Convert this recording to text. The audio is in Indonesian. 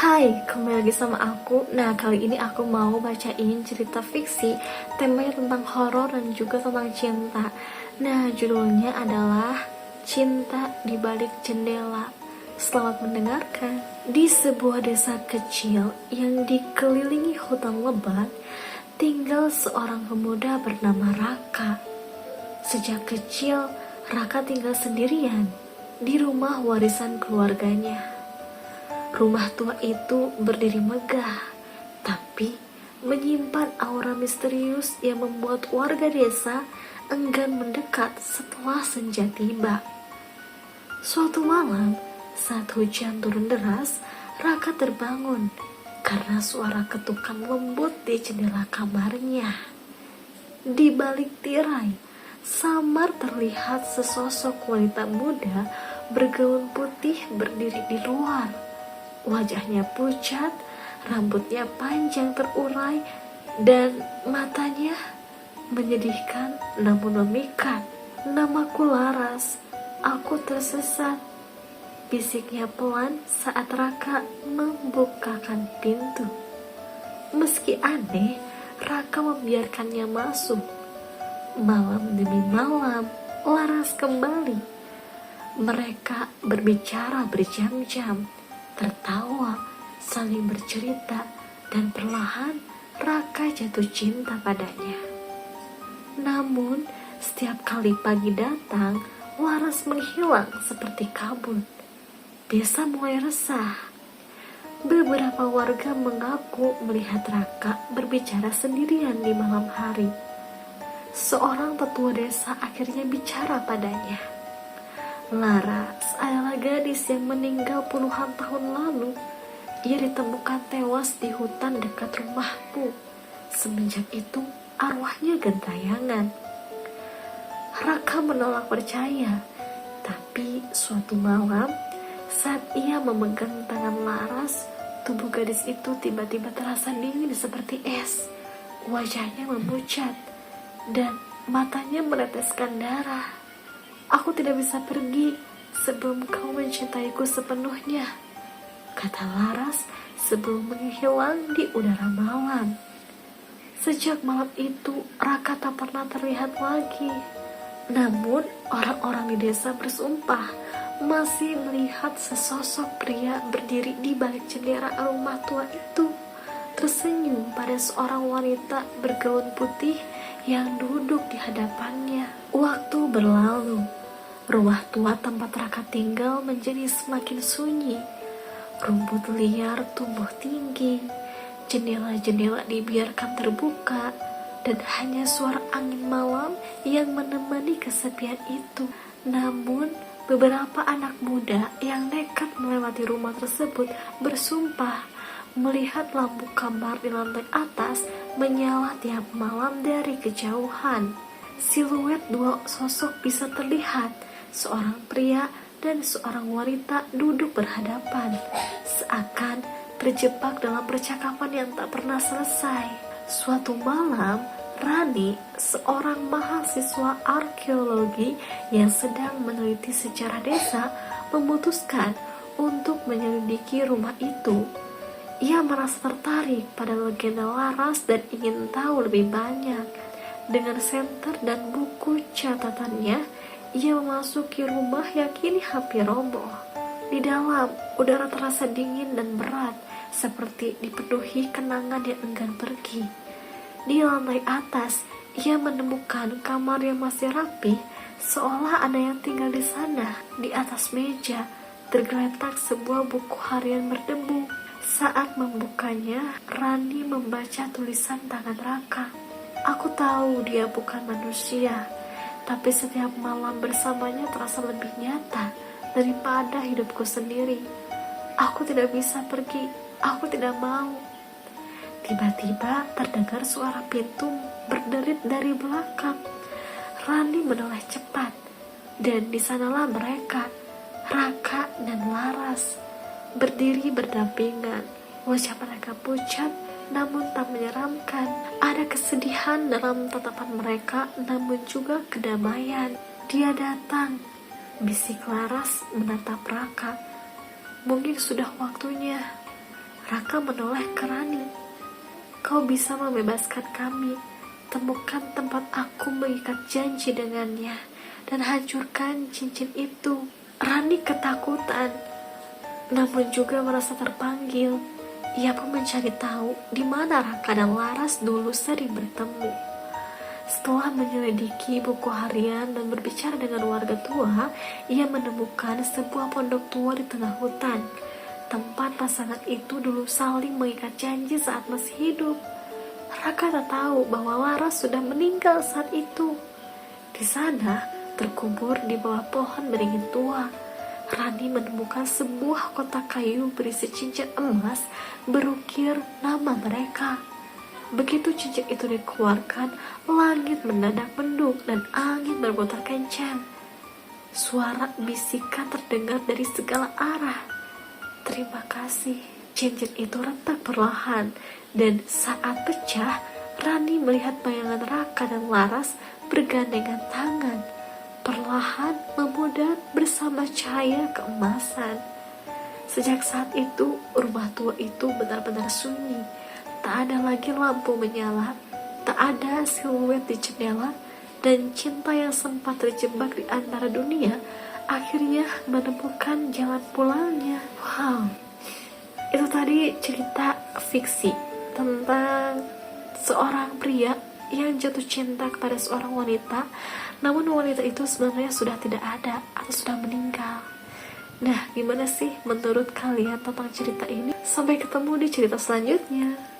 Hai, kembali lagi sama aku. Nah, kali ini aku mau bacain cerita fiksi, temanya tentang horor dan juga tentang cinta. Nah, judulnya adalah Cinta di Balik Jendela. Selamat mendengarkan. Di sebuah desa kecil yang dikelilingi hutan lebat, tinggal seorang pemuda bernama Raka. Sejak kecil, Raka tinggal sendirian di rumah warisan keluarganya. Rumah tua itu berdiri megah, tapi menyimpan aura misterius yang membuat warga desa enggan mendekat setelah senja tiba. Suatu malam, saat hujan turun deras, Raka terbangun karena suara ketukan lembut di jendela kamarnya. Di balik tirai, samar terlihat sesosok wanita muda bergaun putih berdiri di luar. Wajahnya pucat, rambutnya panjang terurai, dan matanya menyedihkan namun memikat. Namaku Laras, aku tersesat, bisiknya pelan saat Raka membukakan pintu. Meski aneh, Raka membiarkannya masuk. Malam demi malam, Laras kembali. Mereka berbicara berjam-jam, tertawa, saling bercerita, dan perlahan Raka jatuh cinta padanya. Namun, setiap kali pagi datang, Laras menghilang seperti kabut. Desa mulai resah. Beberapa warga mengaku melihat Raka berbicara sendirian di malam hari. Seorang tetua desa akhirnya bicara padanya. Laras adalah gadis yang meninggal puluhan tahun lalu. Ia ditemukan tewas di hutan dekat rumahmu. Semenjak itu, arwahnya gentayangan. Raka menolak percaya, tapi suatu malam, saat ia memegang tangan Laras, tubuh gadis itu tiba-tiba terasa dingin seperti es. Wajahnya memucat, dan matanya meneteskan darah. Aku tidak bisa pergi sebelum kau mencintaiku sepenuhnya, kata Laras sebelum menghilang di udara malam. Sejak malam itu, Raka tak pernah terlihat lagi. Namun, orang-orang di desa bersumpah masih melihat sesosok pria berdiri di balik jendela rumah tua itu, tersenyum pada seorang wanita bergaun putih yang duduk di hadapannya. Waktu berlalu, rumah tua tempat Raka tinggal menjadi semakin sunyi. Rumput liar tumbuh tinggi, jendela-jendela dibiarkan terbuka, dan hanya suara angin malam yang menemani kesepian itu. Namun, beberapa anak muda yang nekat melewati rumah tersebut bersumpah melihat lampu kamar di lantai atas menyala tiap malam dari kejauhan. Siluet dua sosok bisa terlihat, seorang pria dan seorang wanita duduk berhadapan, seakan terjebak dalam percakapan yang tak pernah selesai. Suatu malam, Rani, seorang mahasiswa arkeologi yang sedang meneliti sejarah desa, memutuskan untuk menyelidiki rumah itu. Ia merasa tertarik pada legenda Laras dan ingin tahu lebih banyak. Dengan senter dan buku catatannya, ia memasuki rumah yang kini hampir roboh. Di dalam, udara terasa dingin dan berat, seperti dipenuhi kenangan yang enggan pergi. Di lantai atas, ia menemukan kamar yang masih rapi, seolah ada yang tinggal di sana. Di atas meja, tergeletak sebuah buku harian berdebu. Saat membukanya, Rani membaca tulisan tangan Raka. Aku tahu dia bukan manusia, tapi setiap malam bersamanya terasa lebih nyata daripada hidupku sendiri. Aku tidak bisa pergi, aku tidak mau. Tiba-tiba terdengar suara pintu berderit dari belakang. Rani menoleh cepat, dan di sanalah mereka, Raka dan Laras, berdiri berdampingan. Wajah mereka pucat namun tak menyeramkan. Ada kesedihan dalam tatapan mereka, namun juga kedamaian. Dia datang, bisik Laras menatap Raka. Mungkin sudah waktunya. Raka menoleh ke Rani. Kau bisa membebaskan kami. Temukan tempat aku mengikat janji dengannya dan hancurkan cincin itu. Rani ketakutan, namun juga merasa terpanggil. Ia pun mencari tahu di mana Raka dan Laras dulu sering bertemu. Setelah menyelidiki buku harian dan berbicara dengan warga tua, ia menemukan sebuah pondok tua di tengah hutan, tempat pasangan itu dulu saling mengikat janji saat masih hidup. Raka tak tahu bahwa Laras sudah meninggal saat itu. Di sana, terkubur di bawah pohon beringin tua, Rani menemukan sebuah kotak kayu berisi cincin emas berukir nama mereka. Begitu cincin itu dikeluarkan, langit mendadak mendung dan angin berputar kencang. Suara bisikan terdengar dari segala arah. Terima kasih. Cincin itu retak perlahan, dan saat pecah, Rani melihat bayangan Raka dan Laras bergandengan tangan, perlahan memudar bersama cahaya keemasan. Sejak saat itu, rumah tua itu benar-benar sunyi. Tak ada lagi lampu menyala, tak ada siluet di jendela, dan cinta yang sempat terjebak di antara dunia akhirnya menemukan jalan pulangnya. Wow, itu tadi cerita fiksi tentang seorang pria yang jatuh cinta kepada seorang wanita, namun wanita itu sebenarnya sudah tidak ada atau sudah meninggal. Nah, gimana sih menurut kalian tentang cerita ini? Sampai ketemu di cerita selanjutnya.